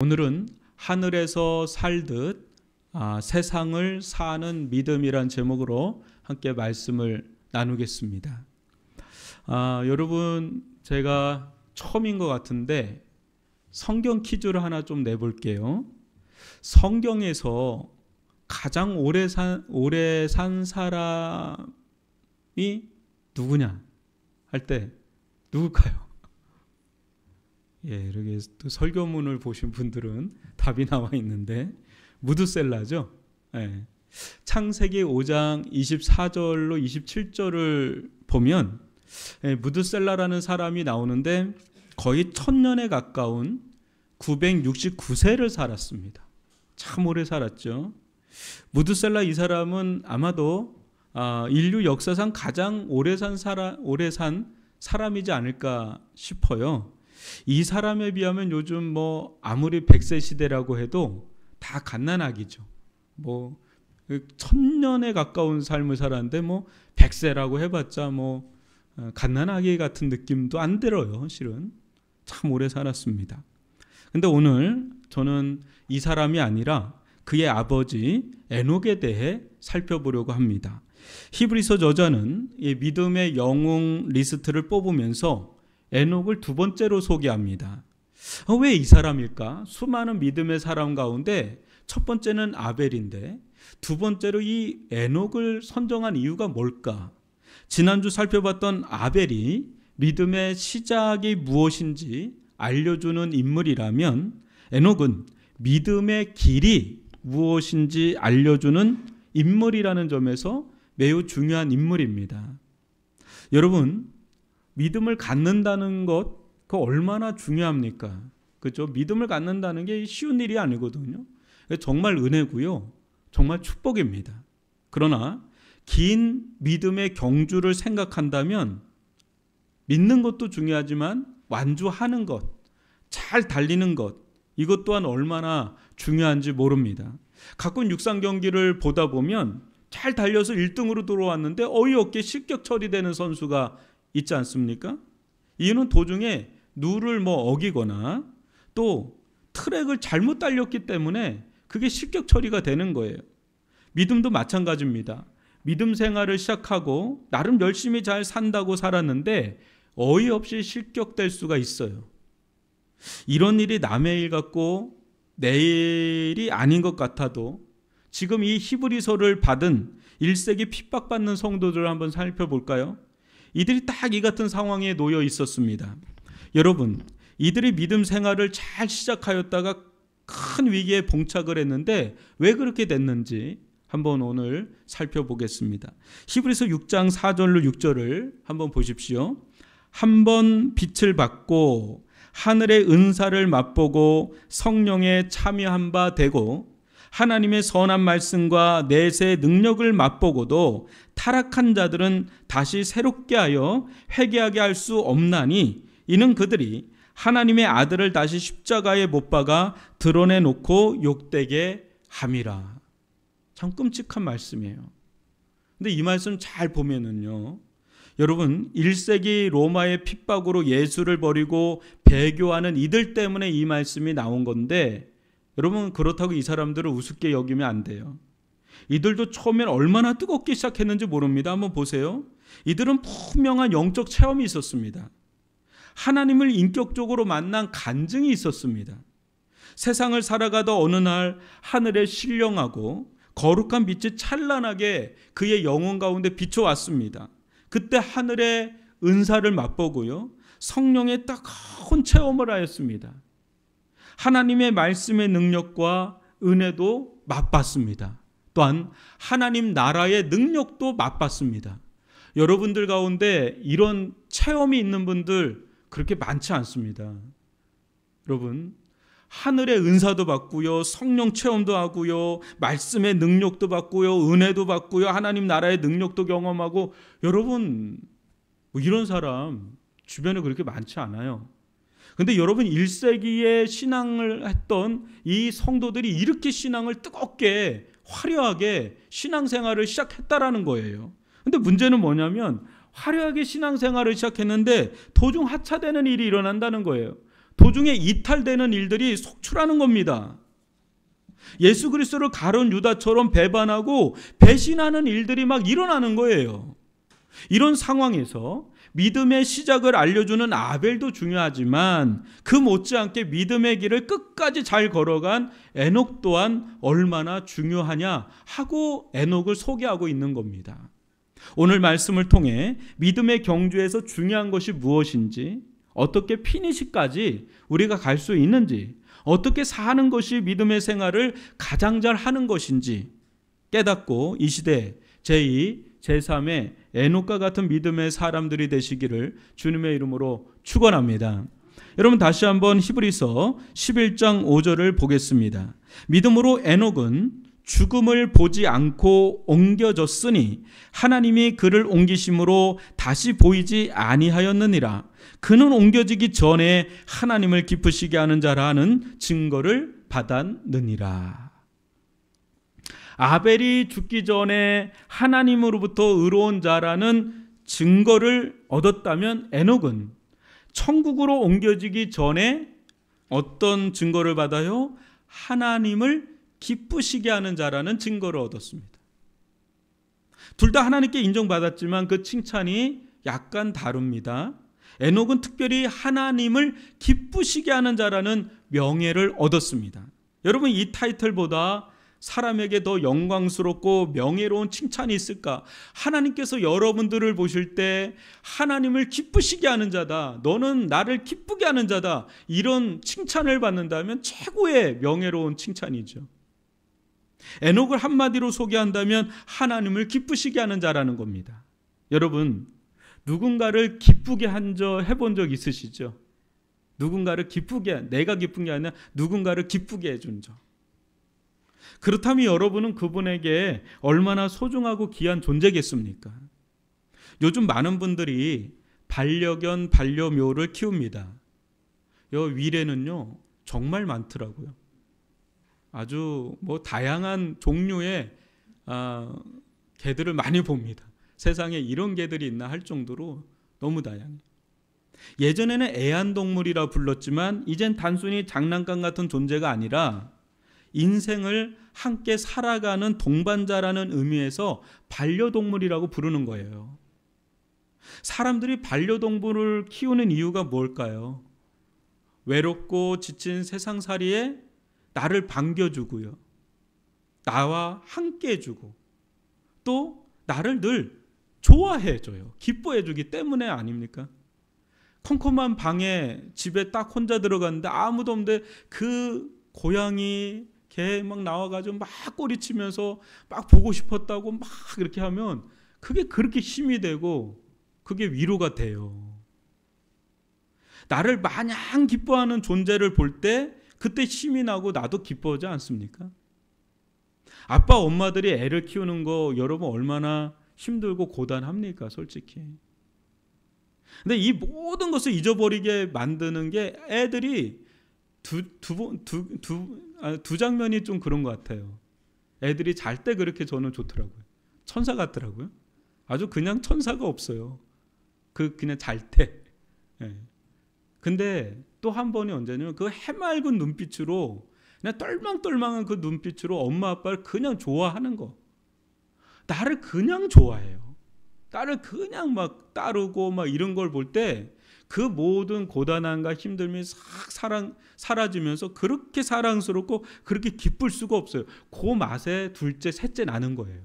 오늘은 하늘에서 살듯 세상을 사는 믿음이란 제목으로 함께 말씀을 나누겠습니다. 여러분, 제가 처음인 것 같은데 성경 퀴즈를 하나 좀 내볼게요. 성경에서 가장 오래 산 사람이 누구냐 할 때 누굴까요? 이렇게 또 설교문을 보신 분들은 답이 나와 있는데 무드셀라죠. 창세기 5장 24절로 27절을 보면 무드셀라라는 사람이 나오는데 거의 1000년에 가까운 969세를 살았습니다. 참 오래 살았죠. 무드셀라 이 사람은 아마도 인류 역사상 가장 오래 산 사람이지 않을까 싶어요. 이 사람에 비하면 요즘 아무리 100세 시대라고 해도 다 갓난아기죠. 1000년에 가까운 삶을 살았는데 100세라고 해봤자 갓난아기 같은 느낌도 안 들어요. 실은 참 오래 살았습니다. 근데 오늘 저는 이 사람이 아니라 그의 아버지 에녹에 대해 살펴보려고 합니다. 히브리서 저자는 이 믿음의 영웅 리스트를 뽑으면서 에녹을 두 번째로 소개합니다. 왜 이 사람일까? 수많은 믿음의 사람 가운데 첫 번째는 아벨인데 두 번째로 이 에녹을 선정한 이유가 뭘까? 지난주 살펴봤던 아벨이 믿음의 시작이 무엇인지 알려주는 인물이라면 에녹은 믿음의 길이 무엇인지 알려주는 인물이라는 점에서 매우 중요한 인물입니다. 여러분, 믿음을 갖는다는 것, 그거 얼마나 중요합니까? 그렇죠? 믿음을 갖는다는 게 쉬운 일이 아니거든요. 정말 은혜고요. 정말 축복입니다. 그러나 긴 믿음의 경주를 생각한다면 믿는 것도 중요하지만 완주하는 것, 잘 달리는 것, 이것 또한 얼마나 중요한지 모릅니다. 가끔 육상 경기를 보다 보면 잘 달려서 1등으로 들어왔는데 어이없게 실격 처리되는 선수가 있지 않습니까? 이유는 도중에 룰을 어기거나 또 트랙을 잘못 달렸기 때문에 그게 실격 처리가 되는 거예요. 믿음도 마찬가지입니다. 믿음 생활을 시작하고 나름 열심히 잘 산다고 살았는데 어이없이 실격될 수가 있어요. 이런 일이 남의 일 같고 내 일이 아닌 것 같아도 지금 이 히브리서를 받은 1세기 핍박받는 성도들을 한번 살펴볼까요? 이들이 딱 이 같은 상황에 놓여 있었습니다. 여러분, 이들이 믿음 생활을 잘 시작하였다가 큰 위기에 봉착을 했는데 왜 그렇게 됐는지 한번 오늘 살펴보겠습니다. 히브리서 6장 4절로 6절을 한번 보십시오. 한번 빛을 받고 하늘의 은사를 맛보고 성령에 참여한 바 되고 하나님의 선한 말씀과 내세의 능력을 맛보고도 타락한 자들은 다시 새롭게 하여 회개하게 할 수 없나니 이는 그들이 하나님의 아들을 다시 십자가에 못 박아 드러내놓고 욕되게 함이라. 참 끔찍한 말씀이에요. 근데 이 말씀 잘 보면은요, 여러분 1세기 로마의 핍박으로 예수를 버리고 배교하는 이들 때문에 이 말씀이 나온 건데 여러분, 그렇다고 이 사람들을 우습게 여기면 안 돼요. 이들도 처음엔 얼마나 뜨겁게 시작했는지 모릅니다. 한번 보세요. 이들은 분명한 영적 체험이 있었습니다. 하나님을 인격적으로 만난 간증이 있었습니다. 세상을 살아가다 어느 날 하늘에 신령하고 거룩한 빛이 찬란하게 그의 영혼 가운데 비춰왔습니다. 그때 하늘의 은사를 맛보고요, 성령의 따가운 체험을 하였습니다. 하나님의 말씀의 능력과 은혜도 맛봤습니다. 또한 하나님 나라의 능력도 맛봤습니다. 여러분들 가운데 이런 체험이 있는 분들 그렇게 많지 않습니다. 여러분, 하늘의 은사도 받고요, 성령 체험도 하고요, 말씀의 능력도 받고요, 은혜도 받고요, 하나님 나라의 능력도 경험하고, 여러분 이런 사람 주변에 그렇게 많지 않아요. 근데 여러분 1세기에 신앙을 했던 이 성도들이 이렇게 신앙을 뜨겁게 화려하게 신앙생활을 시작했다라는 거예요. 근데 문제는 뭐냐면 화려하게 신앙생활을 시작했는데 도중 하차되는 일이 일어난다는 거예요. 도중에 이탈되는 일들이 속출하는 겁니다. 예수 그리스도를 가론 유다처럼 배반하고 배신하는 일들이 막 일어나는 거예요. 이런 상황에서 믿음의 시작을 알려주는 아벨도 중요하지만 그 못지않게 믿음의 길을 끝까지 잘 걸어간 에녹 또한 얼마나 중요하냐 하고 에녹을 소개하고 있는 겁니다. 오늘 말씀을 통해 믿음의 경주에서 중요한 것이 무엇인지, 어떻게 피니시까지 우리가 갈 수 있는지, 어떻게 사는 것이 믿음의 생활을 가장 잘 하는 것인지 깨닫고 이 시대 제2, 제3의 에녹과 같은 믿음의 사람들이 되시기를 주님의 이름으로 축원합니다. 여러분 다시 한번 히브리서 11장 5절을 보겠습니다. 믿음으로 에녹은 죽음을 보지 않고 옮겨졌으니 하나님이 그를 옮기심으로 다시 보이지 아니하였느니라. 그는 옮겨지기 전에 하나님을 기쁘시게 하는 자라는 증거를 받았느니라. 아벨이 죽기 전에 하나님으로부터 의로운 자라는 증거를 얻었다면 에녹은 천국으로 옮겨지기 전에 어떤 증거를 받아요? 하나님을 기쁘시게 하는 자라는 증거를 얻었습니다. 둘 다 하나님께 인정받았지만 그 칭찬이 약간 다릅니다. 에녹은 특별히 하나님을 기쁘시게 하는 자라는 명예를 얻었습니다. 여러분 이 타이틀보다 사람에게 더 영광스럽고 명예로운 칭찬이 있을까? 하나님께서 여러분들을 보실 때 하나님을 기쁘시게 하는 자다, 너는 나를 기쁘게 하는 자다, 이런 칭찬을 받는다면 최고의 명예로운 칭찬이죠. 에녹을 한마디로 소개한다면 하나님을 기쁘시게 하는 자라는 겁니다. 여러분 누군가를 기쁘게 해본 적 있으시죠? 누군가를 기쁘게, 내가 기쁜 게 아니라 누군가를 기쁘게 해준 적. 그렇다면 여러분은 그분에게 얼마나 소중하고 귀한 존재겠습니까? 요즘 많은 분들이 반려견, 반려묘를 키웁니다. 요 위례는요 정말 많더라고요. 아주 다양한 종류의 개들을 많이 봅니다. 세상에 이런 개들이 있나 할 정도로 너무 다양해요. 예전에는 애완동물이라 불렀지만 이젠 단순히 장난감 같은 존재가 아니라 인생을 함께 살아가는 동반자라는 의미에서 반려동물이라고 부르는 거예요. 사람들이 반려동물을 키우는 이유가 뭘까요? 외롭고 지친 세상살이에 나를 반겨주고요, 나와 함께 해주고 또 나를 늘 좋아해줘요. 기뻐해주기 때문에 아닙니까? 컴컴한 방에 집에 딱 혼자 들어갔는데 아무도 없는데 그 고양이 개 막 나와가지고 막 꼬리치면서 막 보고 싶었다고 막 이렇게 하면 그게 그렇게 힘이 되고 그게 위로가 돼요. 나를 마냥 기뻐하는 존재를 볼 때 그때 힘이 나고 나도 기뻐하지 않습니까? 아빠 엄마들이 애를 키우는 거 여러분 얼마나 힘들고 고단합니까? 솔직히. 근데 이 모든 것을 잊어버리게 만드는 게 애들이 두 장면이 좀 그런 것 같아요. 애들이 잘 때 그렇게 저는 좋더라고요. 천사 같더라고요. 아주 그냥 천사가 없어요. 그냥 잘 때. 예. 근데 또 한 번이 언제냐면 그 해맑은 눈빛으로 그냥 똘망똘망한 그 눈빛으로 엄마 아빠를 그냥 좋아하는 거. 나를 그냥 좋아해요. 나를 그냥 막 따르고 막 이런 걸 볼 때 그 모든 고단함과 힘듦이 싹 사라지면서 그렇게 사랑스럽고 그렇게 기쁠 수가 없어요. 그 맛에 둘째, 셋째 나는 거예요.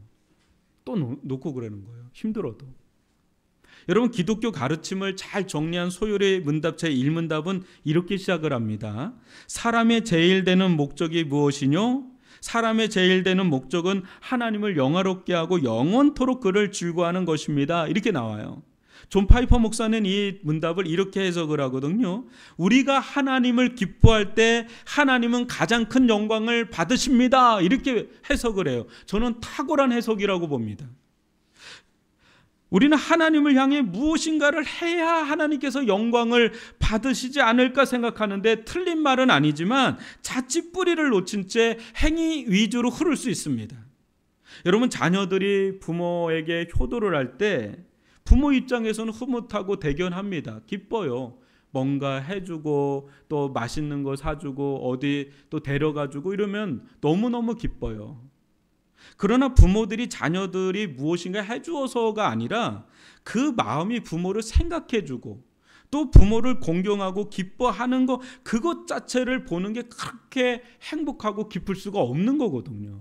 또 놓고 그러는 거예요. 힘들어도. 여러분 기독교 가르침을 잘 정리한 소요리 문답 제1문답은 이렇게 시작을 합니다. 사람의 제일 되는 목적이 무엇이뇨? 사람의 제일 되는 목적은 하나님을 영화롭게 하고 영원토록 그를 즐거워하는 것입니다. 이렇게 나와요. 존 파이퍼 목사는 이 문답을 이렇게 해석을 하거든요. 우리가 하나님을 기뻐할 때 하나님은 가장 큰 영광을 받으십니다. 이렇게 해석을 해요. 저는 탁월한 해석이라고 봅니다. 우리는 하나님을 향해 무엇인가를 해야 하나님께서 영광을 받으시지 않을까 생각하는데 틀린 말은 아니지만 자칫 뿌리를 놓친 채 행위 위주로 흐를 수 있습니다. 여러분 자녀들이 부모에게 효도를 할 때 부모 입장에서는 흐뭇하고 대견합니다. 기뻐요. 뭔가 해주고 또 맛있는 거 사주고 어디 또 데려가주고 이러면 너무너무 기뻐요. 그러나 부모들이 자녀들이 무엇인가 해주어서가 아니라 그 마음이 부모를 생각해주고 또 부모를 공경하고 기뻐하는 것, 그것 자체를 보는 게 그렇게 행복하고 기쁠 수가 없는 거거든요.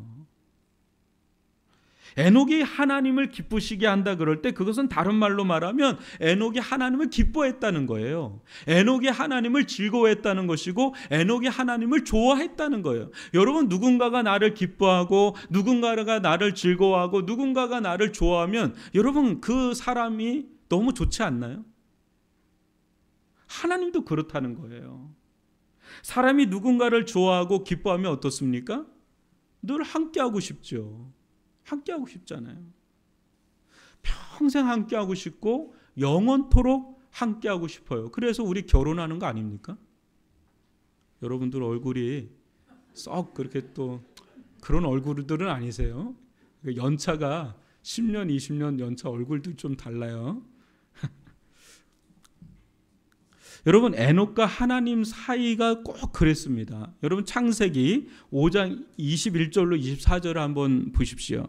에녹이 하나님을 기쁘시게 한다 그럴 때 그것은 다른 말로 말하면 에녹이 하나님을 기뻐했다는 거예요. 에녹이 하나님을 즐거워했다는 것이고 에녹이 하나님을 좋아했다는 거예요. 여러분, 누군가가 나를 기뻐하고 누군가가 나를 즐거워하고 누군가가 나를 좋아하면 여러분, 그 사람이 너무 좋지 않나요? 하나님도 그렇다는 거예요. 사람이 누군가를 좋아하고 기뻐하면 어떻습니까? 늘 함께하고 싶죠. 함께하고 싶잖아요. 평생 함께하고 싶고 영원토록 함께하고 싶어요. 그래서 우리 결혼하는 거 아닙니까? 여러분들 얼굴이 썩 그렇게 또 그런 얼굴들은 아니세요. 연차가 10년, 20년 연차 얼굴도 좀 달라요. 여러분, 에녹과 하나님 사이가 꼭 그랬습니다. 여러분, 창세기 5장 21절로 24절을 한번 보십시오.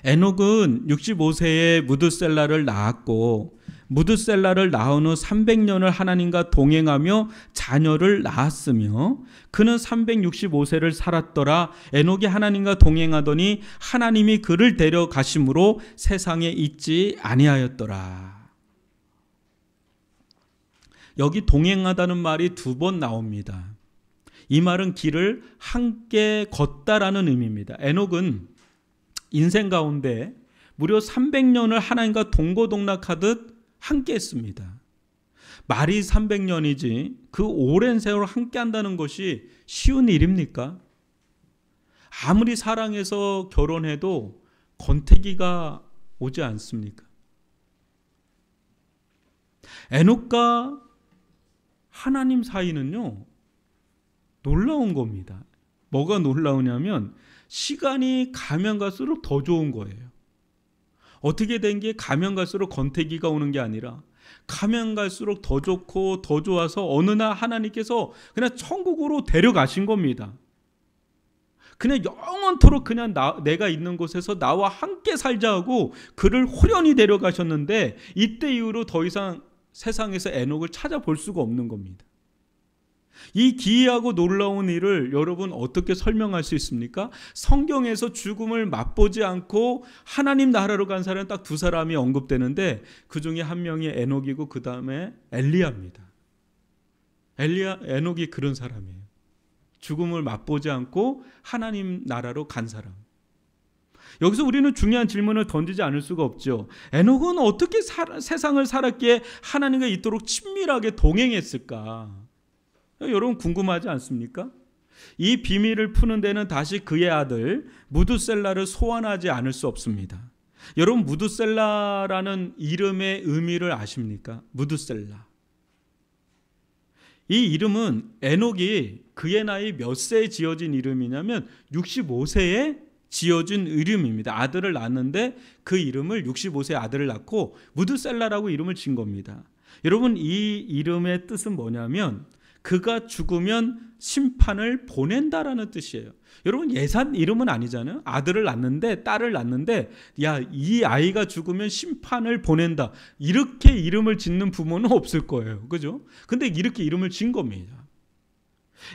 에녹은 65세에 무드셀라를 낳았고 무드셀라를 낳은 후 300년을 하나님과 동행하며 자녀를 낳았으며 그는 365세를 살았더라. 에녹이 하나님과 동행하더니 하나님이 그를 데려가심으로 세상에 있지 아니하였더라. 여기 동행하다는 말이 2번 나옵니다. 이 말은 길을 함께 걷다라는 의미입니다. 에녹은 인생 가운데 무려 300년을 하나님과 동고동락하듯 함께 했습니다. 말이 300년이지 그 오랜 세월 함께 한다는 것이 쉬운 일입니까? 아무리 사랑해서 결혼해도 권태기가 오지 않습니까? 에녹과 하나님 사이는요, 놀라운 겁니다. 뭐가 놀라우냐면 시간이 가면 갈수록 더 좋은 거예요. 어떻게 된 게 가면 갈수록 권태기가 오는 게 아니라 가면 갈수록 더 좋고 더 좋아서 어느 날 하나님께서 그냥 천국으로 데려가신 겁니다. 그냥 영원토록 그냥 내가 있는 곳에서 나와 함께 살자 하고 그를 호련히 데려가셨는데 이때 이후로 더 이상 세상에서 에녹을 찾아볼 수가 없는 겁니다. 이 기이하고 놀라운 일을 여러분 어떻게 설명할 수 있습니까? 성경에서 죽음을 맛보지 않고 하나님 나라로 간 사람은 딱 2사람이 언급되는데 그 중에 한 명이 에녹이고 그 다음에 엘리야입니다. 에녹이 그런 사람이에요. 죽음을 맛보지 않고 하나님 나라로 간 사람. 여기서 우리는 중요한 질문을 던지지 않을 수가 없죠. 에녹은 어떻게 세상을 살았기에 하나님과 이토록 친밀하게 동행했을까? 여러분 궁금하지 않습니까? 이 비밀을 푸는 데는 다시 그의 아들 무드셀라를 소환하지 않을 수 없습니다. 여러분, 무드셀라라는 이름의 의미를 아십니까? 무드셀라. 이 이름은 에녹이 그의 나이 몇 세에 지어진 이름이냐면 65세에 지어진 이름입니다. 아들을 낳았는데 그 이름을 65세 아들을 낳고 무드셀라라고 이름을 지은 겁니다. 여러분, 이 이름의 뜻은 뭐냐면 그가 죽으면 심판을 보낸다라는 뜻이에요. 여러분, 예산 이름은 아니잖아요. 아들을 낳는데, 딸을 낳는데 야, 이 아이가 죽으면 심판을 보낸다, 이렇게 이름을 짓는 부모는 없을 거예요. 그죠? 근데 이렇게 이름을 지은 겁니다.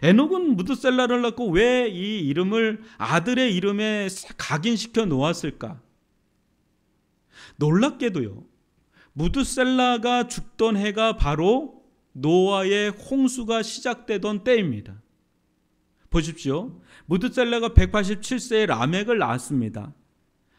에녹은 무드셀라를 낳고 왜 이 이름을 아들의 이름에 각인시켜 놓았을까? 놀랍게도요, 무드셀라가 죽던 해가 바로 노아의 홍수가 시작되던 때입니다. 보십시오. 무드셀라가 187세에 라멕을 낳았습니다.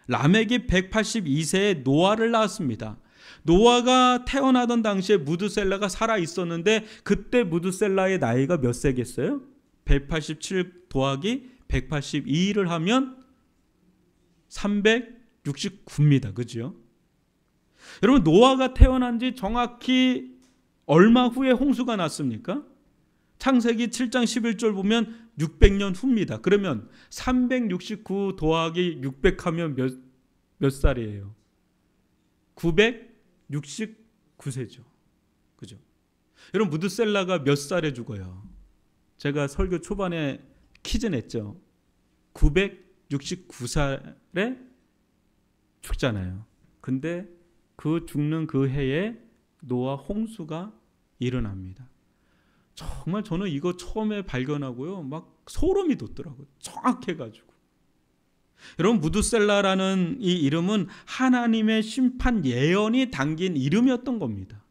라멕이 182세에 노아를 낳았습니다. 노아가 태어나던 당시에 무드셀라가 살아 있었는데 그때 무드셀라의 나이가 몇 세겠어요? 187 더하기 182를 하면 369입니다. 그죠? 여러분, 노아가 태어난 지 정확히 얼마 후에 홍수가 났습니까? 창세기 7장 11절 보면 600년 후입니다. 그러면 369 더하기 600 하면 몇 살이에요? 969세죠. 그죠? 여러분, 무드셀라가 몇 살에 죽어요? 제가 설교 초반에 퀴즈 냈죠. 969살에 죽잖아요. 근데 그 죽는 그 해에 노아 홍수가 일어납니다. 정말 저는 이거 처음에 발견하고요, 막 소름이 돋더라고요. 정확해가지고. 여러분, 무드셀라라는 이 이름은 하나님의 심판 예언이 담긴 이름이었던 겁니다.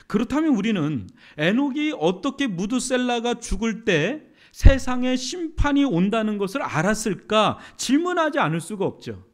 그렇다면 우리는 에녹이 어떻게 무드셀라가 죽을 때 세상에 심판이 온다는 것을 알았을까 질문하지 않을 수가 없죠.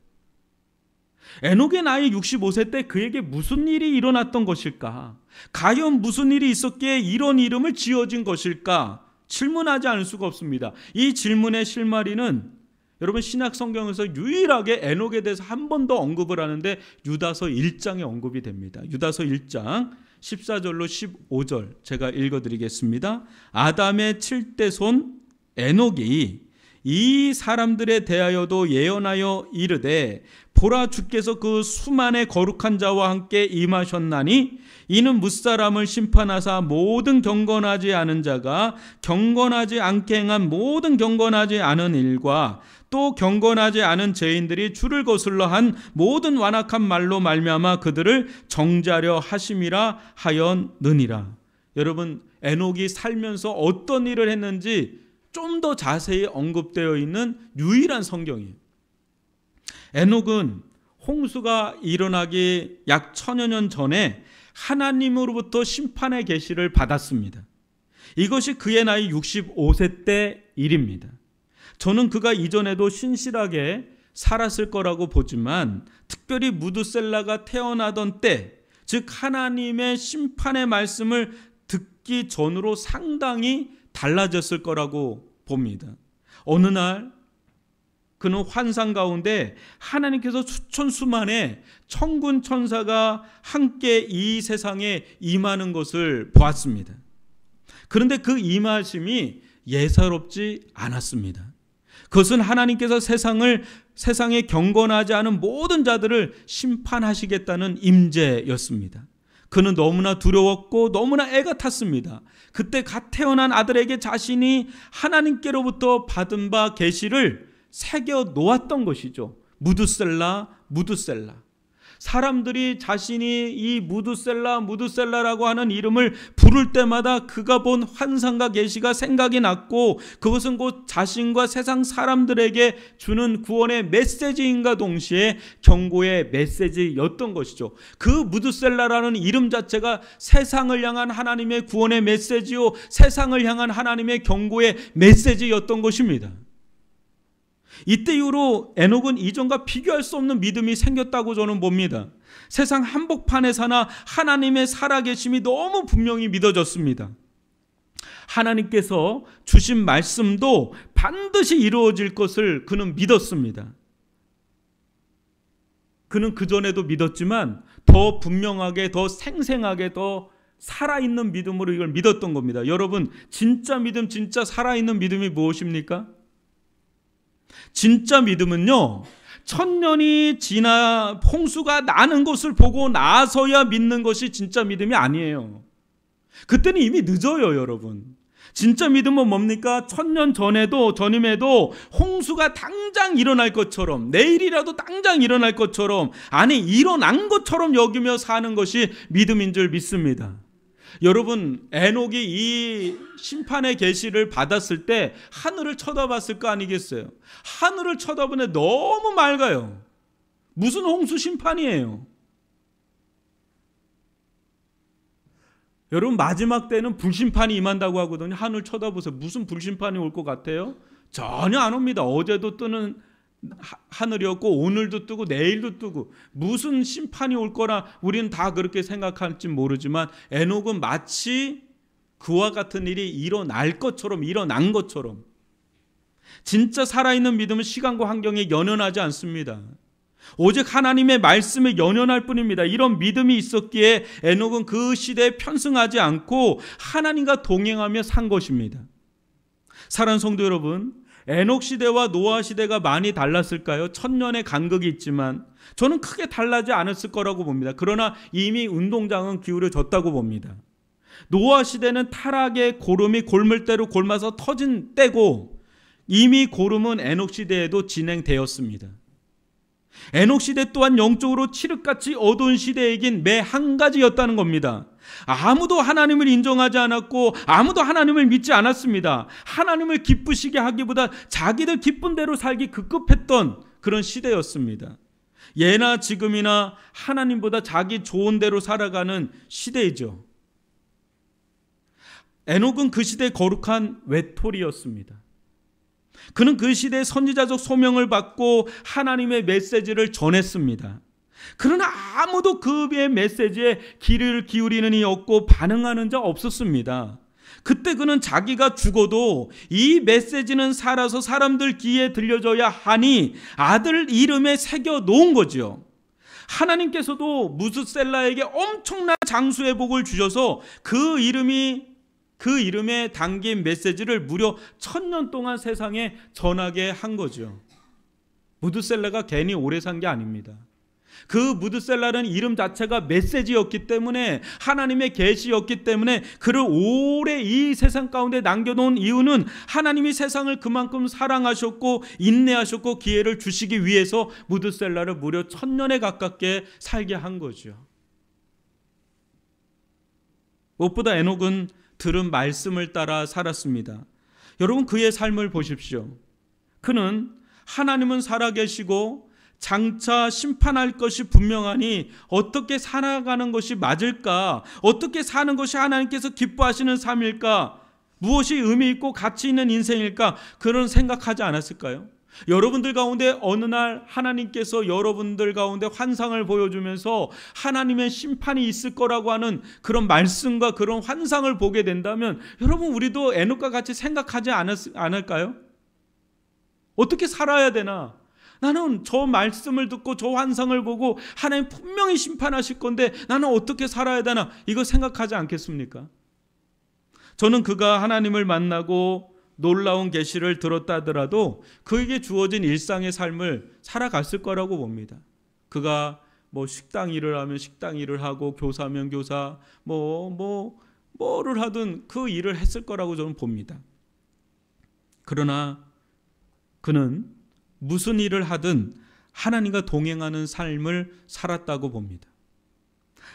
에녹의 나이 65세 때 그에게 무슨 일이 일어났던 것일까? 과연 무슨 일이 있었기에 이런 이름을 지어진 것일까? 질문하지 않을 수가 없습니다. 이 질문의 실마리는 여러분, 신약 성경에서 유일하게 에녹에 대해서 한 번 더 언급을 하는데 유다서 1장에 언급이 됩니다. 유다서 1장 14절로 15절 제가 읽어드리겠습니다. 아담의 7대 손 에녹이 이 사람들에 대하여도 예언하여 이르되 보라, 주께서 그 수만의 거룩한 자와 함께 임하셨나니 이는 무사람을 심판하사 모든 경건하지 않은 자가 경건하지 않게 행한 모든 경건하지 않은 일과 또 경건하지 않은 죄인들이 주를 거슬러 한 모든 완악한 말로 말미암아 그들을 정죄하려 하심이라 하였느니라. 여러분, 에녹이 살면서 어떤 일을 했는지 좀 더 자세히 언급되어 있는 유일한 성경이에요. 에녹은 홍수가 일어나기 약 1000여 년 전에 하나님으로부터 심판의 계시를 받았습니다. 이것이 그의 나이 65세 때 일입니다. 저는 그가 이전에도 신실하게 살았을 거라고 보지만 특별히 무드셀라가 태어나던 때, 즉 하나님의 심판의 말씀을 듣기 전으로 상당히 달라졌을 거라고 봅니다. 어느 날 그는 환상 가운데 하나님께서 수천수만의 천군 천사가 함께 이 세상에 임하는 것을 보았습니다. 그런데 그 임하심이 예사롭지 않았습니다. 그것은 하나님께서 세상에 경건하지 않은 모든 자들을 심판하시겠다는 임재였습니다. 그는 너무나 두려웠고 너무나 애가 탔습니다. 그때 갓 태어난 아들에게 자신이 하나님께로부터 받은 바 계시를 새겨 놓았던 것이죠. 무드셀라. 사람들이 자신이 이 무드셀라라고 하는 이름을 부를 때마다 그가 본 환상과 계시가 생각이 났고 그것은 곧 자신과 세상 사람들에게 주는 구원의 메시지인가 동시에 경고의 메시지였던 것이죠. 그 무드셀라라는 이름 자체가 세상을 향한 하나님의 구원의 메시지요, 세상을 향한 하나님의 경고의 메시지였던 것입니다. 이때 이후로 에녹은 이전과 비교할 수 없는 믿음이 생겼다고 저는 봅니다. 세상 한복판에 사나 하나님의 살아계심이 너무 분명히 믿어졌습니다. 하나님께서 주신 말씀도 반드시 이루어질 것을 그는 믿었습니다. 그는 그전에도 믿었지만 더 분명하게, 더 생생하게, 더 살아있는 믿음으로 이걸 믿었던 겁니다. 여러분, 진짜 믿음, 진짜 살아있는 믿음이 무엇입니까? 진짜 믿음은요, 1000년이 지나 홍수가 나는 것을 보고 나서야 믿는 것이 진짜 믿음이 아니에요. 그때는 이미 늦어요, 여러분. 진짜 믿음은 뭡니까? 1000년 전임에도 홍수가 당장 일어날 것처럼, 내일이라도 당장 일어날 것처럼, 아니 일어난 것처럼 여기며 사는 것이 믿음인 줄 믿습니다. 여러분, 에녹이 이 심판의 계시를 받았을 때 하늘을 쳐다봤을 거 아니겠어요? 하늘을 쳐다보는데 너무 맑아요. 무슨 홍수 심판이에요? 여러분, 마지막 때는 불심판이 임한다고 하거든요. 하늘 쳐다보세요. 무슨 불심판이 올 것 같아요? 전혀 안 옵니다. 어제도 뜨는 하늘이었고 오늘도 뜨고 내일도 뜨고 무슨 심판이 올 거라 우리는 다 그렇게 생각할지 모르지만 에녹은 마치 그와 같은 일이 일어난 것처럼 진짜 살아있는 믿음은 시간과 환경에 연연하지 않습니다. 오직 하나님의 말씀에 연연할 뿐입니다. 이런 믿음이 있었기에 에녹은 그 시대에 편승하지 않고 하나님과 동행하며 산 것입니다. 사랑하는 성도 여러분, 에녹 시대와 노아 시대가 많이 달랐을까요? 1000년의 간극이 있지만 저는 크게 달라지 않았을 거라고 봅니다. 그러나 이미 운동장은 기울어졌다고 봅니다. 노아 시대는 타락의 고름이 골물대로 골마서 터진 때고 이미 고름은 에녹 시대에도 진행되었습니다. 에녹 시대 또한 영적으로 칠흑같이 어두운 시대이긴 매 한 가지였다는 겁니다. 아무도 하나님을 인정하지 않았고 아무도 하나님을 믿지 않았습니다. 하나님을 기쁘시게 하기보다 자기들 기쁜 대로 살기 급급했던 그런 시대였습니다. 예나 지금이나 하나님보다 자기 좋은 대로 살아가는 시대이죠. 에녹은 그 시대의 거룩한 외톨이였습니다. 그는 그 시대의 선지자적 소명을 받고 하나님의 메시지를 전했습니다. 그러나 아무도 그의 메시지에 귀를 기울이는 이 없고 반응하는 자 없었습니다. 그때 그는 자기가 죽어도 이 메시지는 살아서 사람들 귀에 들려져야 하니 아들 이름에 새겨 놓은 거죠. 하나님께서도 무스셀라에게 엄청난 장수의 복을 주셔서 그 이름에 담긴 메시지를 무려 1000년 동안 세상에 전하게 한 거죠. 무드셀라가 괜히 오래 산 게 아닙니다. 그 무드셀라는 이름 자체가 메시지였기 때문에, 하나님의 계시였기 때문에 그를 오래 이 세상 가운데 남겨놓은 이유는 하나님이 세상을 그만큼 사랑하셨고 인내하셨고 기회를 주시기 위해서 무드셀라를 무려 1000년에 가깝게 살게 한 거죠. 무엇보다 에녹은 들은 말씀을 따라 살았습니다. 여러분, 그의 삶을 보십시오. 그는 하나님은 살아계시고 장차 심판할 것이 분명하니 어떻게 살아가는 것이 맞을까? 어떻게 사는 것이 하나님께서 기뻐하시는 삶일까? 무엇이 의미 있고 가치 있는 인생일까? 그런 생각하지 않았을까요? 여러분들 가운데 어느 날 하나님께서 여러분들 가운데 환상을 보여주면서 하나님의 심판이 있을 거라고 하는 그런 말씀과 그런 환상을 보게 된다면 여러분, 우리도 에녹과 같이 생각하지 않을까요? 어떻게 살아야 되나? 나는 저 말씀을 듣고 저 환상을 보고 하나님 분명히 심판하실 건데 나는 어떻게 살아야 되나? 이거 생각하지 않겠습니까? 저는 그가 하나님을 만나고 놀라운 계시를 들었다 하더라도 그에게 주어진 일상의 삶을 살아갔을 거라고 봅니다. 그가 식당 일을 하면 식당 일을 하고 교사면 교사 뭐를 하든 그 일을 했을 거라고 저는 봅니다. 그러나 그는 무슨 일을 하든 하나님과 동행하는 삶을 살았다고 봅니다.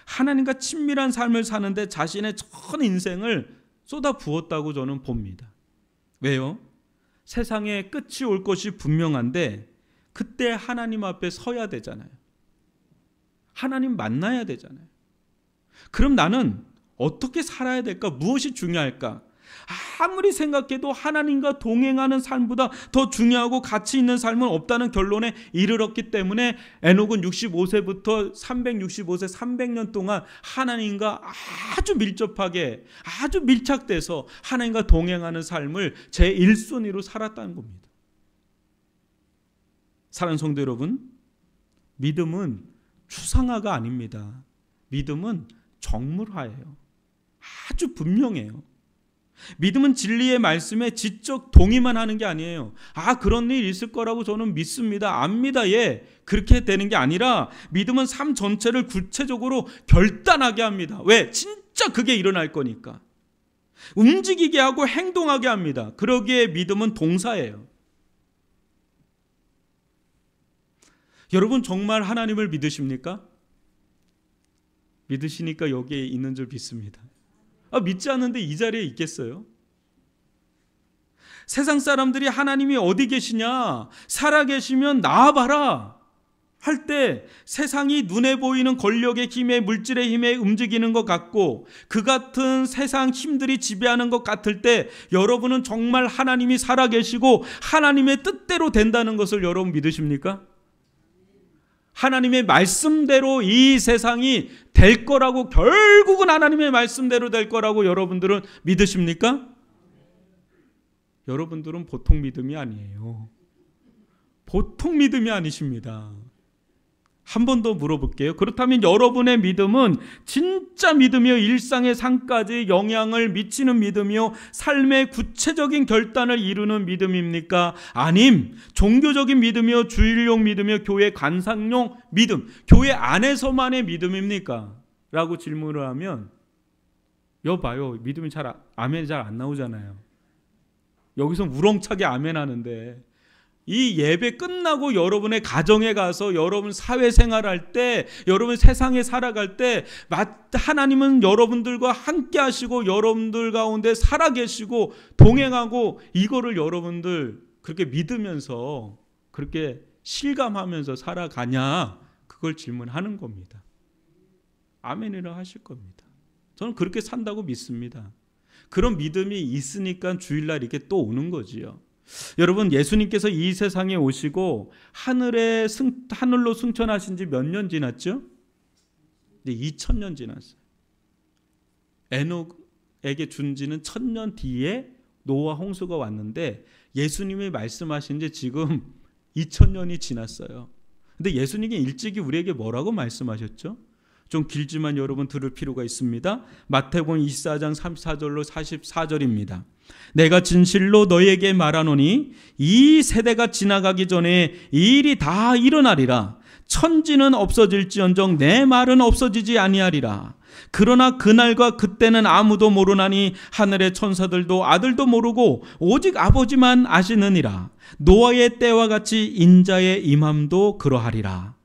하나님과 친밀한 삶을 사는데 자신의 전 인생을 쏟아 부었다고 저는 봅니다. 왜요? 세상에 끝이 올 것이 분명한데 그때 하나님 앞에 서야 되잖아요. 하나님 만나야 되잖아요. 그럼 나는 어떻게 살아야 될까? 무엇이 중요할까? 아무리 생각해도 하나님과 동행하는 삶보다 더 중요하고 가치 있는 삶은 없다는 결론에 이르렀기 때문에 에녹은 65세부터 365세 300년 동안 하나님과 아주 밀접하게 아주 밀착돼서 하나님과 동행하는 삶을 제1순위로 살았다는 겁니다. 사랑하는 성도 여러분, 믿음은 추상화가 아닙니다. 믿음은 정물화예요. 아주 분명해요. 믿음은 진리의 말씀에 지적 동의만 하는 게 아니에요. 그런 일 있을 거라고 저는 믿습니다. 압니다. 예, 그렇게 되는 게 아니라 믿음은 삶 전체를 구체적으로 결단하게 합니다. 왜? 진짜 그게 일어날 거니까. 움직이게 하고 행동하게 합니다. 그러기에 믿음은 동사예요. 여러분, 정말 하나님을 믿으십니까? 믿으시니까 여기에 있는 줄 믿습니다. 믿지 않는데 이 자리에 있겠어요? 세상 사람들이 하나님이 어디 계시냐, 살아계시면 나와봐라 할 때 세상이 눈에 보이는 권력의 힘에, 물질의 힘에 움직이는 것 같고 그 같은 세상 힘들이 지배하는 것 같을 때 여러분은 정말 하나님이 살아계시고 하나님의 뜻대로 된다는 것을 여러분 믿으십니까? 하나님의 말씀대로 이 세상이 될 거라고, 결국은 하나님의 말씀대로 될 거라고 여러분들은 믿으십니까? 여러분들은 보통 믿음이 아니에요. 보통 믿음이 아니십니다. 한 번 더 물어볼게요. 그렇다면 여러분의 믿음은 진짜 믿음이요, 일상의 삶까지 영향을 미치는 믿음이요, 삶의 구체적인 결단을 이루는 믿음입니까? 아님 종교적인 믿음이요, 주일용 믿음이요, 교회 관상용 믿음, 교회 안에서만의 믿음입니까? 라고 질문을 하면 여봐요. 믿음이 아멘이 잘 안 나오잖아요. 여기서 우렁차게 아멘 하는데, 이 예배 끝나고 여러분의 가정에 가서 여러분 사회생활할 때, 여러분 세상에 살아갈 때 하나님은 여러분들과 함께 하시고 여러분들 가운데 살아계시고 동행하고, 이거를 여러분들 그렇게 믿으면서 그렇게 실감하면서 살아가냐, 그걸 질문하는 겁니다. 아멘이라 하실 겁니다. 저는 그렇게 산다고 믿습니다. 그런 믿음이 있으니까 주일날 이렇게 또 오는 거지요. 여러분, 예수님께서 이 세상에 오시고 하늘로 승천하신 지 몇 년 지났죠? 이제 2000년 지났어요. 에녹에게 준 지는 1000년 뒤에 노아 홍수가 왔는데, 예수님이 말씀하신 지 지금 2000년이 지났어요. 근데 예수님이 일찍이 우리에게 뭐라고 말씀하셨죠? 좀 길지만 여러분 들을 필요가 있습니다. 마태복음 24장 34절로 44절입니다. 내가 진실로 너희에게 말하노니 이 세대가 지나가기 전에 이 일이 다 일어나리라. 천지는 없어질지언정 내 말은 없어지지 아니하리라. 그러나 그날과 그때는 아무도 모르나니 하늘의 천사들도 아들도 모르고 오직 아버지만 아시느니라. 노아의 때와 같이 인자의 임함도 그러하리라.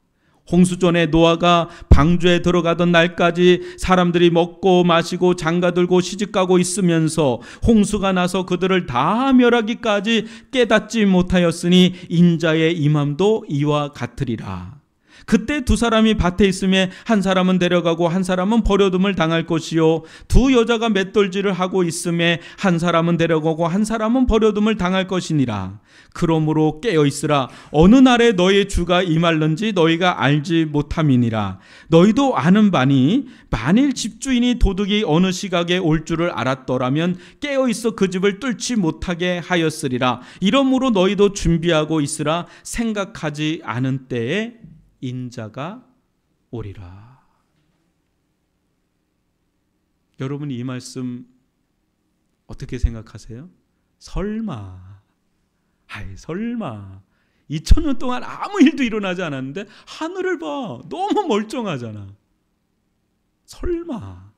홍수 전에 노아가 방주에 들어가던 날까지 사람들이 먹고 마시고 장가들고 시집가고 있으면서 홍수가 나서 그들을 다 멸하기까지 깨닫지 못하였으니 인자의 임함도 이와 같으리라. 그때 두 사람이 밭에 있음에 한 사람은 데려가고 한 사람은 버려둠을 당할 것이요, 두 여자가 맷돌질을 하고 있음에 한 사람은 데려가고 한 사람은 버려둠을 당할 것이니라. 그러므로 깨어있으라. 어느 날에 너의 주가 임할는지 너희가 알지 못함이니라. 너희도 아는 바니 만일 집주인이 도둑이 어느 시각에 올 줄을 알았더라면 깨어있어 그 집을 뚫지 못하게 하였으리라. 이러므로 너희도 준비하고 있으라. 생각하지 않은 때에 인자가 오리라. 여러분이 이 말씀 어떻게 생각하세요? 설마 2000년 동안 아무 일도 일어나지 않았는데 하늘을 봐, 너무 멀쩡하잖아. 설마.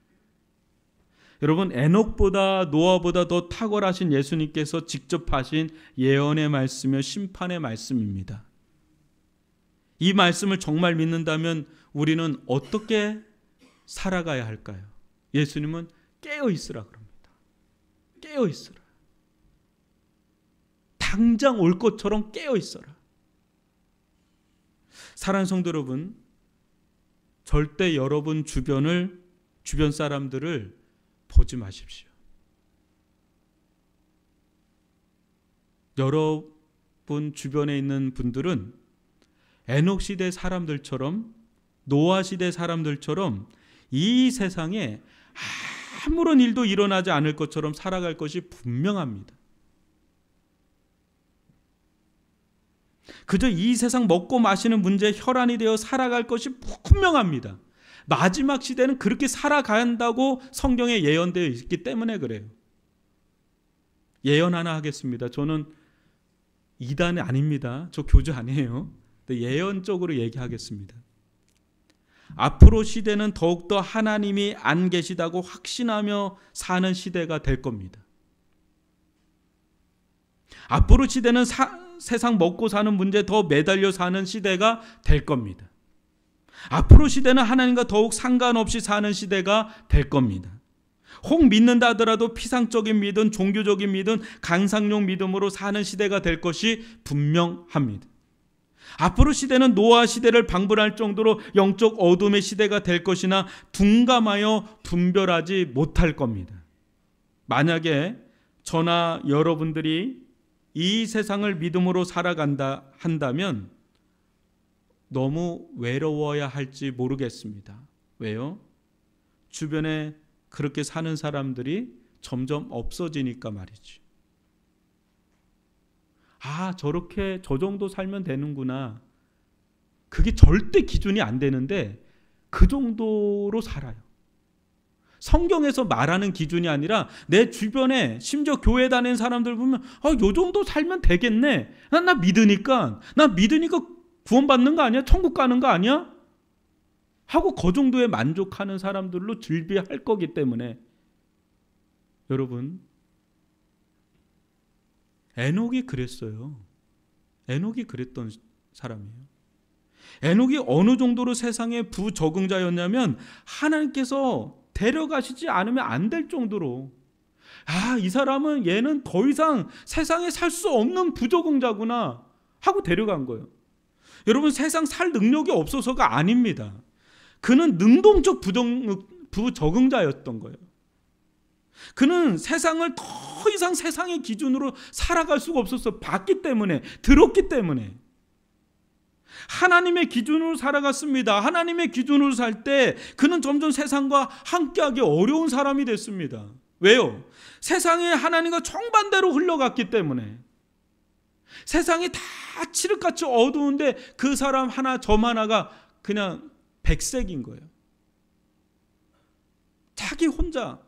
여러분, 에녹보다 노아보다 더 탁월하신 예수님께서 직접 하신 예언의 말씀이며 심판의 말씀입니다. 이 말씀을 정말 믿는다면 우리는 어떻게 살아가야 할까요? 예수님은 깨어 있으라 그럽니다. 깨어 있으라. 당장 올 것처럼 깨어 있어라. 사랑하는 성도 여러분, 절대 여러분 주변 사람들을 보지 마십시오. 여러분 주변에 있는 분들은 에녹 시대 사람들처럼, 노아 시대 사람들처럼 이 세상에 아무런 일도 일어나지 않을 것처럼 살아갈 것이 분명합니다. 그저 이 세상 먹고 마시는 문제에 혈안이 되어 살아갈 것이 분명합니다. 마지막 시대는 그렇게 살아간다고 성경에 예언되어 있기 때문에 그래요. 예언 하나 하겠습니다. 저는 이단이 아닙니다. 저 교주 아니에요. 예언적으로 얘기하겠습니다. 앞으로 시대는 더욱더 하나님이 안 계시다고 확신하며 사는 시대가 될 겁니다. 앞으로 시대는 세상 먹고 사는 문제에 더 매달려 사는 시대가 될 겁니다. 앞으로 시대는 하나님과 더욱 상관없이 사는 시대가 될 겁니다. 혹 믿는다 하더라도 피상적인 믿음, 종교적인 믿음, 강상용 믿음으로 사는 시대가 될 것이 분명합니다. 앞으로 시대는 노아 시대를 방불할 정도로 영적 어둠의 시대가 될 것이나 둔감하여 분별하지 못할 겁니다. 만약에 저나 여러분들이 이 세상을 믿음으로 살아간다 한다면 너무 외로워야 할지 모르겠습니다. 왜요? 주변에 그렇게 사는 사람들이 점점 없어지니까 말이지. 저렇게 저 정도 살면 되는구나. 그게 절대 기준이 안 되는데 그 정도로 살아요. 성경에서 말하는 기준이 아니라 내 주변에 심지어 교회 다니는 사람들 보면 요 정도 살면 되겠네. 나 믿으니까 구원받는 거 아니야? 천국 가는 거 아니야? 하고 그 정도에 만족하는 사람들로 즐비할 거기 때문에 여러분, 에녹이 그랬어요. 에녹이 그랬던 사람이에요. 에녹이 어느 정도로 세상의 부적응자였냐면 하나님께서 데려가시지 않으면 안 될 정도로, 이 사람은 얘는 더 이상 세상에 살 수 없는 부적응자구나 하고 데려간 거예요. 여러분, 세상 살 능력이 없어서가 아닙니다. 그는 능동적 부적응자였던 거예요. 그는 세상을 더 이상 세상의 기준으로 살아갈 수가 없었어. 봤기 때문에, 들었기 때문에. 하나님의 기준으로 살아갔습니다. 하나님의 기준으로 살 때 그는 점점 세상과 함께하기 어려운 사람이 됐습니다. 왜요? 세상에 하나님과 정반대로 흘러갔기 때문에. 세상이 다 칠흑같이 어두운데 그 사람 하나, 점 하나가 그냥 백색인 거예요. 자기 혼자.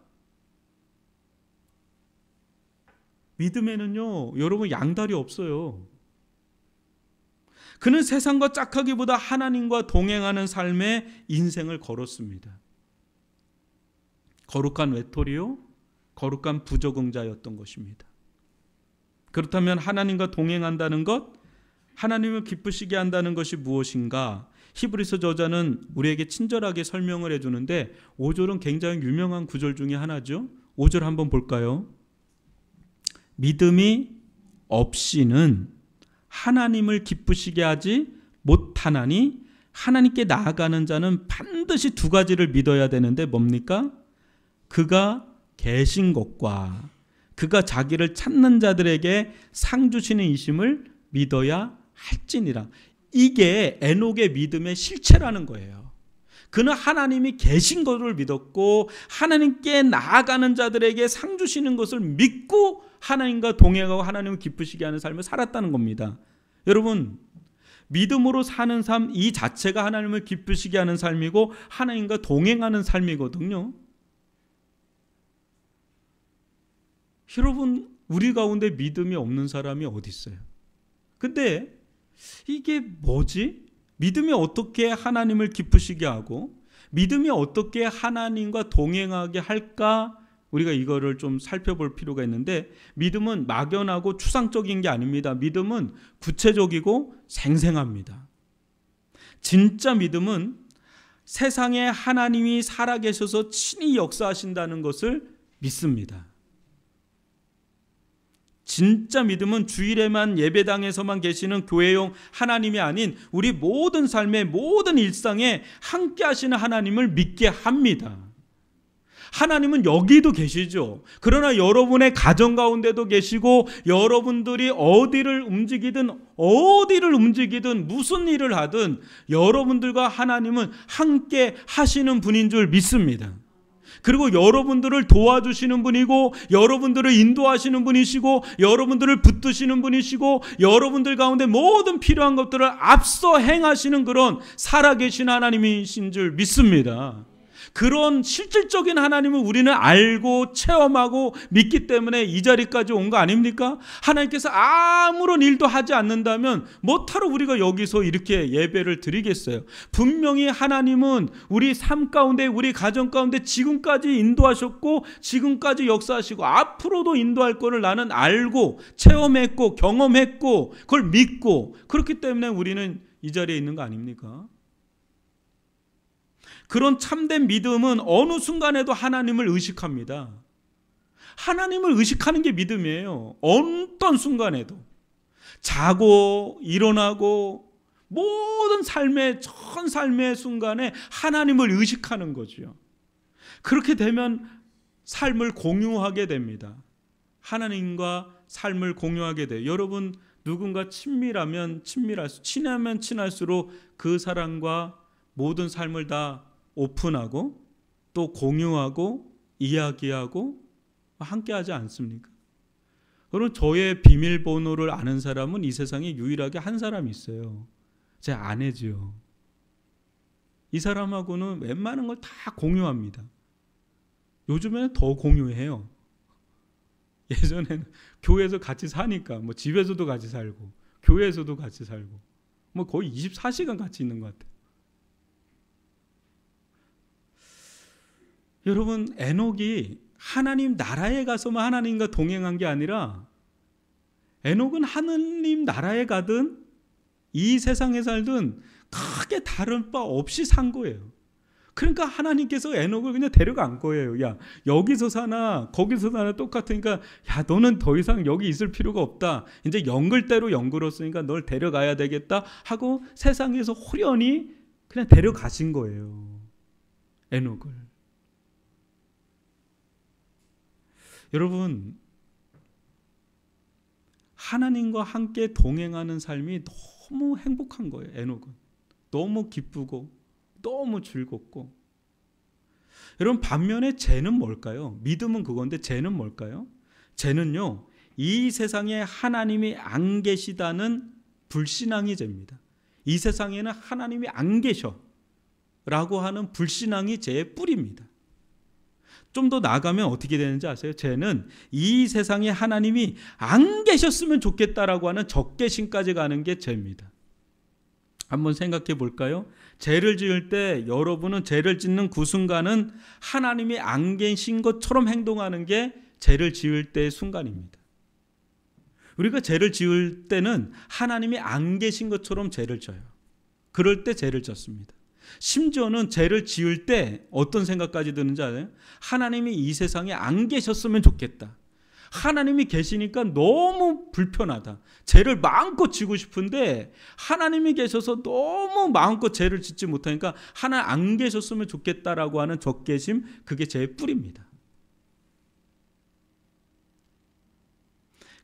믿음에는요, 여러분, 양다리 없어요. 그는 세상과 짝하기보다 하나님과 동행하는 삶의 인생을 걸었습니다. 거룩한 외톨이요, 거룩한 부적응자였던 것입니다. 그렇다면 하나님과 동행한다는 것, 하나님을 기쁘시게 한다는 것이 무엇인가? 히브리서 저자는 우리에게 친절하게 설명을 해주는데 5절은 굉장히 유명한 구절 중에 하나죠. 5절 한번 볼까요? 믿음이 없이는 하나님을 기쁘시게 하지 못하나니 하나님께 나아가는 자는 반드시 두 가지를 믿어야 되는데 뭡니까? 그가 계신 것과 그가 자기를 찾는 자들에게 상 주시는 이심을 믿어야 할지니라. 이게 에녹의 믿음의 실체라는 거예요. 그는 하나님이 계신 것을 믿었고 하나님께 나아가는 자들에게 상 주시는 것을 믿고 하나님과 동행하고 하나님을 기쁘시게 하는 삶을 살았다는 겁니다. 여러분, 믿음으로 사는 삶 이 자체가 하나님을 기쁘시게 하는 삶이고 하나님과 동행하는 삶이거든요. 여러분, 우리 가운데 믿음이 없는 사람이 어디 있어요? 근데 이게 뭐지? 믿음이 어떻게 하나님을 기쁘시게 하고 믿음이 어떻게 하나님과 동행하게 할까? 우리가 이거를 좀 살펴볼 필요가 있는데, 믿음은 막연하고 추상적인 게 아닙니다. 믿음은 구체적이고 생생합니다. 진짜 믿음은 세상에 하나님이 살아계셔서 친히 역사하신다는 것을 믿습니다. 진짜 믿음은 주일에만 예배당에서만 계시는 교회용 하나님이 아닌 우리 모든 삶의 모든 일상에 함께 하시는 하나님을 믿게 합니다. 하나님은 여기도 계시죠. 그러나 여러분의 가정 가운데도 계시고 여러분들이 어디를 움직이든 무슨 일을 하든 여러분들과 하나님은 함께 하시는 분인 줄 믿습니다. 그리고 여러분들을 도와주시는 분이고 여러분들을 인도하시는 분이시고 여러분들을 붙드시는 분이시고 여러분들 가운데 모든 필요한 것들을 앞서 행하시는 그런 살아계신 하나님이신 줄 믿습니다. 그런 실질적인 하나님을 우리는 알고 체험하고 믿기 때문에 이 자리까지 온 거 아닙니까? 하나님께서 아무런 일도 하지 않는다면 뭐하러 우리가 여기서 이렇게 예배를 드리겠어요? 분명히 하나님은 우리 삶 가운데 우리 가정 가운데 지금까지 인도하셨고 지금까지 역사하시고 앞으로도 인도할 거를 나는 알고 체험했고 경험했고 그걸 믿고 그렇기 때문에 우리는 이 자리에 있는 거 아닙니까? 그런 참된 믿음은 어느 순간에도 하나님을 의식합니다. 하나님을 의식하는 게 믿음이에요. 어떤 순간에도. 자고 일어나고 모든 전 삶의 순간에 하나님을 의식하는 거죠. 그렇게 되면 삶을 공유하게 됩니다. 하나님과 삶을 공유하게 돼요. 여러분, 누군가 친하면 친할수록 그 사람과 모든 삶을 다 오픈하고 또 공유하고 이야기하고 함께하지 않습니까? 그럼 저의 비밀번호를 아는 사람은 이 세상에 유일하게 한 사람이 있어요. 제 아내지요. 이 사람하고는 웬만한 걸 다 공유합니다. 요즘에는 더 공유해요. 예전에는 교회에서 같이 사니까 집에서도 같이 살고 교회에서도 같이 살고 거의 24시간 같이 있는 것 같아요. 여러분, 에녹이 하나님 나라에 가서만 하나님과 동행한 게 아니라 에녹은 하나님 나라에 가든 이 세상에 살든 크게 다른 바 없이 산 거예요. 그러니까 하나님께서 에녹을 그냥 데려간 거예요. 야, 여기서 사나 거기서 사나 똑같으니까 야, 너는 더 이상 여기 있을 필요가 없다. 이제 연글대로 연글었으니까 널 데려가야 되겠다 하고 세상에서 호련히 그냥 데려가신 거예요. 에녹을. 여러분, 하나님과 함께 동행하는 삶이 너무 행복한 거예요. 에녹은 너무 기쁘고 너무 즐겁고. 여러분, 반면에 죄는 뭘까요? 믿음은 그건데 죄는 뭘까요? 죄는요, 이 세상에 하나님이 안 계시다는 불신앙이 죄입니다. 이 세상에는 하나님이 안 계셔 라고 하는 불신앙이 죄의 뿌리입니다. 좀 더 나아가면 어떻게 되는지 아세요? 죄는 이 세상에 하나님이 안 계셨으면 좋겠다라고 하는 적개심까지 가는 게 죄입니다. 한번 생각해 볼까요? 죄를 지을 때 여러분은 죄를 짓는 그 순간은 하나님이 안 계신 것처럼 행동하는 게 죄를 지을 때의 순간입니다. 우리가 죄를 지을 때는 하나님이 안 계신 것처럼 죄를 져요. 그럴 때 죄를 졌습니다. 심지어는 죄를 지을 때 어떤 생각까지 드는지 알아요? 하나님이 이 세상에 안 계셨으면 좋겠다. 하나님이 계시니까 너무 불편하다. 죄를 마음껏 지고 싶은데 하나님이 계셔서 너무 마음껏 죄를 짓지 못하니까 하나님 안 계셨으면 좋겠다라고 하는 적개심, 그게 죄의 뿌리입니다.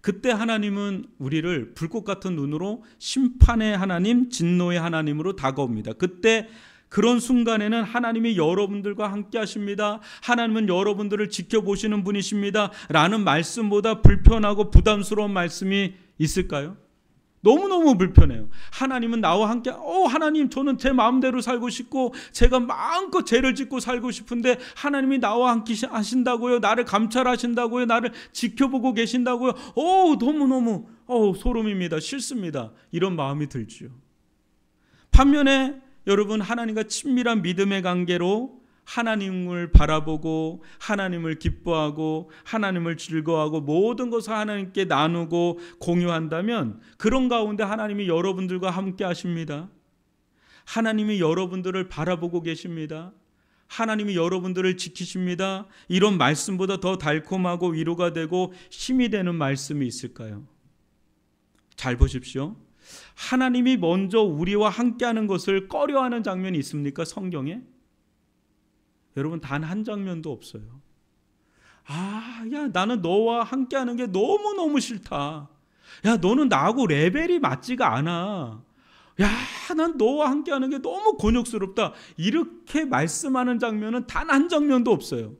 그때 하나님은 우리를 불꽃 같은 눈으로 심판의 하나님, 진노의 하나님으로 다가옵니다. 그때 그런 순간에는 하나님이 여러분들과 함께 하십니다. 하나님은 여러분들을 지켜보시는 분이십니다. 라는 말씀보다 불편하고 부담스러운 말씀이 있을까요? 너무너무 불편해요. 하나님은 나와 함께, 하나님, 저는 제 마음대로 살고 싶고 제가 마음껏 죄를 짓고 살고 싶은데 하나님이 나와 함께 하신다고요? 나를 감찰하신다고요? 나를 지켜보고 계신다고요? 너무너무 소름입니다. 싫습니다. 이런 마음이 들지요. 반면에 여러분, 하나님과 친밀한 믿음의 관계로 하나님을 바라보고 하나님을 기뻐하고 하나님을 즐거워하고 모든 것을 하나님께 나누고 공유한다면 그런 가운데 하나님이 여러분들과 함께 하십니다. 하나님이 여러분들을 바라보고 계십니다. 하나님이 여러분들을 지키십니다. 이런 말씀보다 더 달콤하고 위로가 되고 힘이 되는 말씀이 있을까요? 잘 보십시오. 하나님이 먼저 우리와 함께하는 것을 꺼려하는 장면이 있습니까? 성경에? 여러분, 단 한 장면도 없어요. 야, 나는 너와 함께하는 게 너무너무 싫다. 야, 너는 나하고 레벨이 맞지가 않아. 야, 난 너와 함께하는 게 너무 곤욕스럽다. 이렇게 말씀하는 장면은 단 한 장면도 없어요.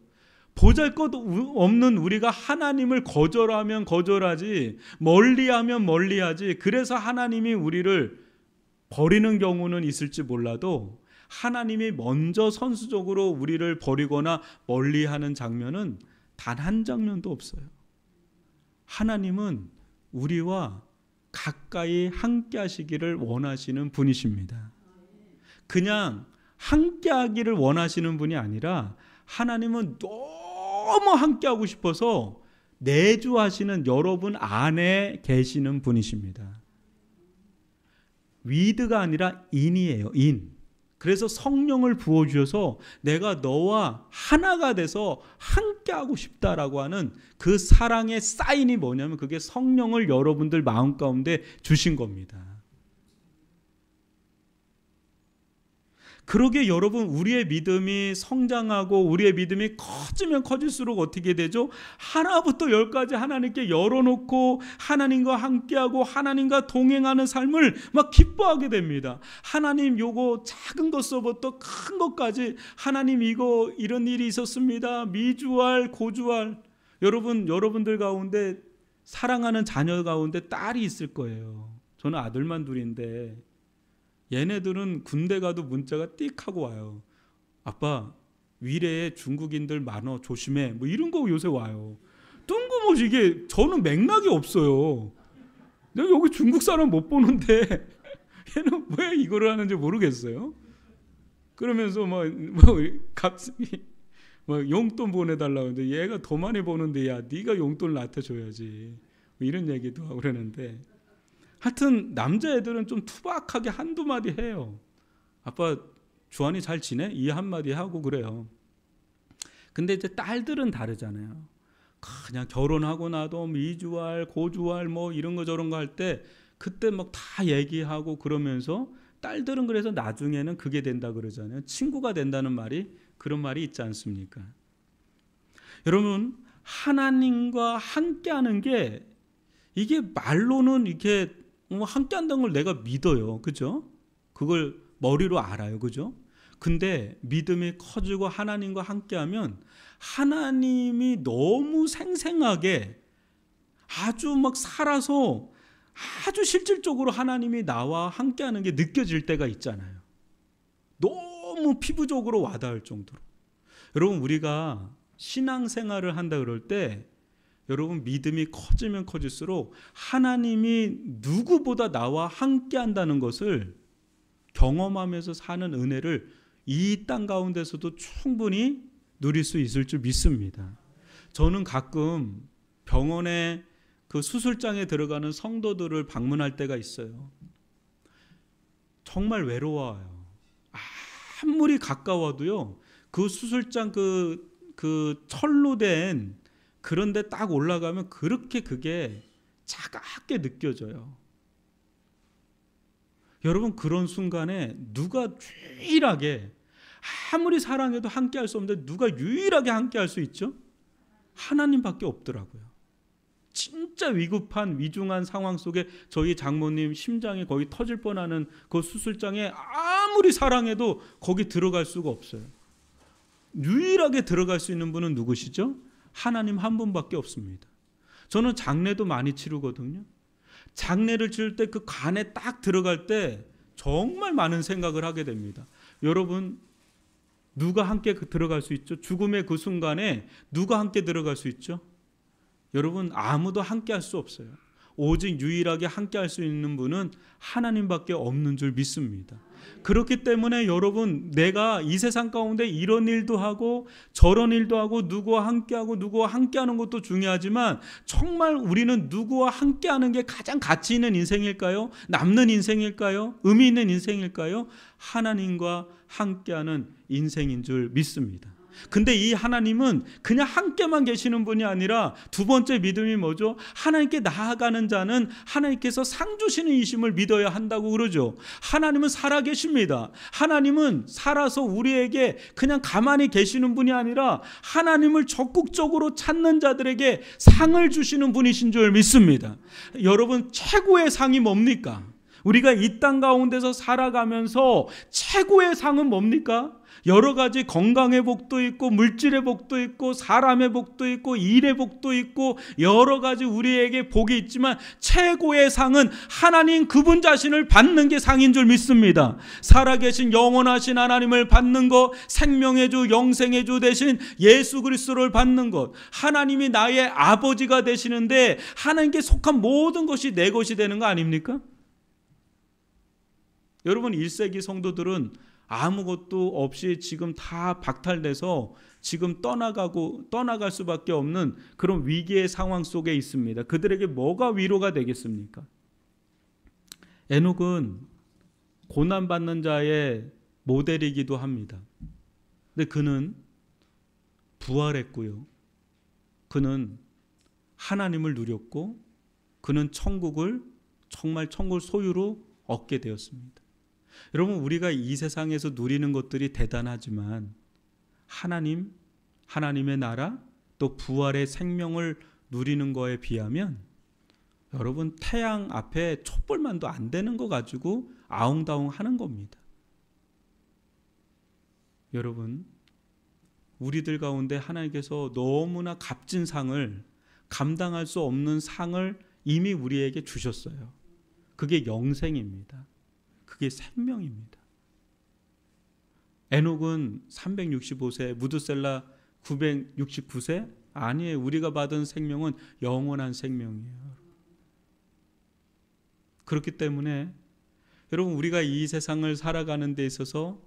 보잘것없는 우리가 하나님을 거절하면 거절하지, 멀리하면 멀리하지, 그래서 하나님이 우리를 버리는 경우는 있을지 몰라도 하나님이 먼저 선수적으로 우리를 버리거나 멀리하는 장면은 단 한 장면도 없어요. 하나님은 우리와 가까이 함께 하시기를 원하시는 분이십니다. 그냥 함께 하기를 원하시는 분이 아니라 하나님은 너무 함께 하고 싶어서 내주하시는 여러분 안에 계시는 분이십니다. 위드가 아니라 인이에요. 인. 그래서 성령을 부어주셔서 내가 너와 하나가 돼서 함께하고 싶다라고 하는 그 사랑의 사인이 뭐냐면 그게 성령을 여러분들 마음 가운데 주신 겁니다. 그러게 여러분, 우리의 믿음이 성장하고 우리의 믿음이 커지면 커질수록 어떻게 되죠? 하나부터 열까지 하나님께 열어놓고 하나님과 함께하고 하나님과 동행하는 삶을 막 기뻐하게 됩니다. 하나님, 요거 작은 것서부터 큰 것까지 하나님, 이거 이런 일이 있었습니다. 미주알 고주알. 여러분들 가운데 사랑하는 자녀 가운데 딸이 있을 거예요. 저는 아들만 둘인데 얘네들은 군대 가도 문자가 띡 하고 와요. 아빠, 위례에 중국인들 많어, 조심해. 뭐 이런 거 요새 와요. 뜬금없이. 이게 저는 맥락이 없어요. 내가 여기 중국 사람 못 보는데 얘는 왜 이거를 하는지 모르겠어요. 그러면서 갑자기 뭐 용돈 보내달라고 하는데 얘가 더 많이 버는데 야 네가 용돈을 나한테 줘야지. 뭐 이런 얘기도 하고 그러는데 하여튼 남자애들은 좀 투박하게 한두 마디 해요. 아빠 주한이 잘 지내? 이 한마디 하고 그래요. 근데 이제 딸들은 다르잖아요. 그냥 결혼하고 나도 미주알, 고주알 뭐 이런 거 저런 거 할 때 그때 막 다 얘기하고 그러면서 딸들은 그래서 나중에는 그게 된다 그러잖아요. 친구가 된다는 말이 그런 말이 있지 않습니까? 여러분 하나님과 함께하는 게 이게 말로는 이렇게 함께한다는 걸 내가 믿어요. 그죠? 그걸 머리로 알아요. 그죠? 근데 믿음이 커지고 하나님과 함께하면 하나님이 너무 생생하게 아주 막 살아서 아주 실질적으로 하나님이 나와 함께하는 게 느껴질 때가 있잖아요. 너무 피부적으로 와닿을 정도로. 여러분 우리가 신앙생활을 한다 그럴 때 여러분 믿음이 커지면 커질수록 하나님이 누구보다 나와 함께한다는 것을 경험하면서 사는 은혜를 이 땅 가운데서도 충분히 누릴 수 있을 줄 믿습니다. 저는 가끔 병원에 그 수술장에 들어가는 성도들을 방문할 때가 있어요. 정말 외로워요. 아무리 가까워도요. 그 수술장 그 철로 된 그런데 딱 올라가면 그렇게 그게 차갑게 느껴져요. 여러분 그런 순간에 누가 유일하게 아무리 사랑해도 함께 할 수 없는데 누가 유일하게 함께 할 수 있죠? 하나님밖에 없더라고요. 진짜 위급한 위중한 상황 속에 저희 장모님 심장이 거의 터질 뻔하는 그 수술장에 아무리 사랑해도 거기 들어갈 수가 없어요. 유일하게 들어갈 수 있는 분은 누구시죠? 하나님 한 분밖에 없습니다. 저는 장례도 많이 치르거든요. 장례를 치를 때 그 관에 딱 들어갈 때 정말 많은 생각을 하게 됩니다. 여러분 누가 함께 들어갈 수 있죠? 죽음의 그 순간에 누가 함께 들어갈 수 있죠? 여러분 아무도 함께 할 수 없어요. 오직 유일하게 함께 할 수 있는 분은 하나님밖에 없는 줄 믿습니다. 그렇기 때문에 여러분 내가 이 세상 가운데 이런 일도 하고 저런 일도 하고 누구와 함께하고 누구와 함께하는 것도 중요하지만 정말 우리는 누구와 함께하는 게 가장 가치 있는 인생일까요? 남는 인생일까요? 의미 있는 인생일까요? 하나님과 함께하는 인생인 줄 믿습니다. 근데 이 하나님은 그냥 함께만 계시는 분이 아니라 두 번째 믿음이 뭐죠? 하나님께 나아가는 자는 하나님께서 상 주시는 이심을 믿어야 한다고 그러죠. 하나님은 살아 계십니다. 하나님은 살아서 우리에게 그냥 가만히 계시는 분이 아니라 하나님을 적극적으로 찾는 자들에게 상을 주시는 분이신 줄 믿습니다. 여러분 최고의 상이 뭡니까? 우리가 이 땅 가운데서 살아가면서 최고의 상은 뭡니까? 여러 가지 건강의 복도 있고 물질의 복도 있고 사람의 복도 있고 일의 복도 있고 여러 가지 우리에게 복이 있지만 최고의 상은 하나님 그분 자신을 받는 게 상인 줄 믿습니다. 살아계신 영원하신 하나님을 받는 것, 생명의 주 영생의 주 되신 예수 그리스도를 받는 것, 하나님이 나의 아버지가 되시는데 하나님께 속한 모든 것이 내 것이 되는 거 아닙니까? 여러분 1세기 성도들은 아무것도 없이 지금 다 박탈돼서 지금 떠나갈 수밖에 없는 그런 위기의 상황 속에 있습니다. 그들에게 뭐가 위로가 되겠습니까? 에녹은 고난받는 자의 모델이기도 합니다. 근데 그는 부활했고요. 그는 하나님을 누렸고 그는 천국을 정말 천국을 소유로 얻게 되었습니다. 여러분 우리가 이 세상에서 누리는 것들이 대단하지만 하나님의 나라 또 부활의 생명을 누리는 거에 비하면 여러분 태양 앞에 촛불만도 안 되는 거 가지고 아웅다웅 하는 겁니다. 여러분 우리들 가운데 하나님께서 너무나 값진 상을 감당할 수 없는 상을 이미 우리에게 주셨어요. 그게 영생입니다. 그게 생명입니다. 에녹은 365세, 무드셀라 969세? 아니에요. 우리가 받은 생명은 영원한 생명이에요. 그렇기 때문에 여러분 우리가 이 세상을 살아가는 데 있어서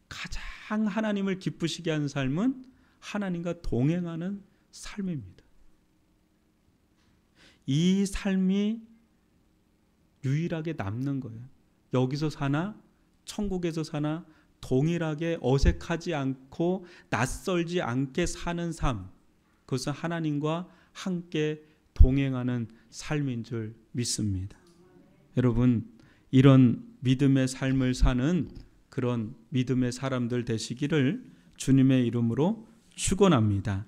가장 하나님을 기쁘시게 하는 삶은 하나님과 동행하는 삶입니다. 이 삶이 유일하게 남는 거예요. 여기서 사나 천국에서 사나 동일하게 어색하지 않고 낯설지 않게 사는 삶, 그것은 하나님과 함께 동행하는 삶인 줄 믿습니다. 여러분, 이런 믿음의 삶을 사는 그런 믿음의 사람들 되시기를 주님의 이름으로 축원합니다.